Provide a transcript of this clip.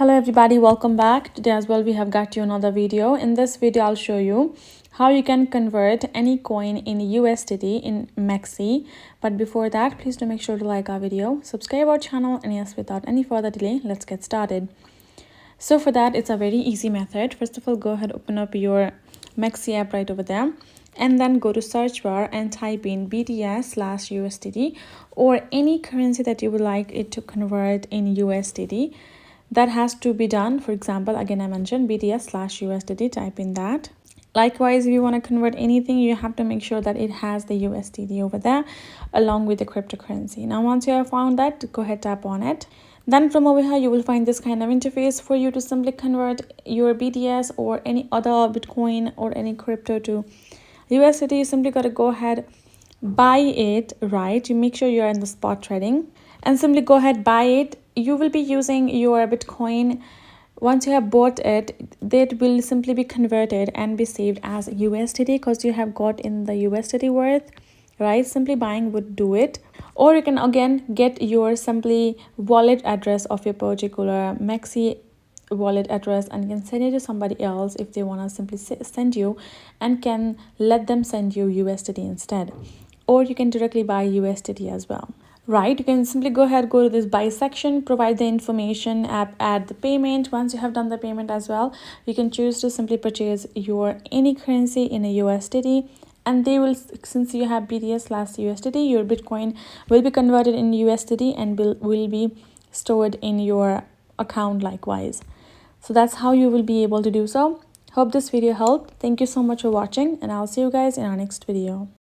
Hello everybody, welcome back. Today as well we have got you another video. In this video I'll show you how you can convert any coin in USDT in Mexi. But before that, please do make sure to like our video, subscribe our channel, and yes, without any further delay, let's get started. So for that, it's a very easy method. First of all, go ahead, open up your Mexi app right over there, and then go to search bar and type in BTS/USDT or any currency that you would like it to convert in USDT. That has to be done. For example, again I mentioned BTS/USDT, type in that. Likewise, if you want to convert anything, you have to make sure that it has the USDT over there along with the cryptocurrency. Now once you have found that, go ahead, tap on it. Then from over here you will find this kind of interface for you to simply convert your BTS or any other Bitcoin or any crypto to USDT. You simply got to go ahead, buy it, right? You make sure you're in the spot trading and simply go ahead, buy it. You will be using your Bitcoin. Once you have bought it, that will simply be converted and be saved as USDT because you have got in the USDT worth, right? Simply buying would do it. Or you can again get your simply wallet address of your particular Mexi wallet address and you can send it to somebody else if they want to simply send you, and can let them send you USDT instead. Or you can directly buy USDT as well. Right, you can simply go ahead, go to this buy section, provide the information, add the payment. Once you have done the payment as well, you can choose to simply purchase your any currency in a USDT, and they will, since you have BTS/USDT, your Bitcoin will be converted in USDT and will be stored in your account likewise. So that's how you will be able to do so. Hope this video helped. Thank you so much for watching, and I'll see you guys in our next video.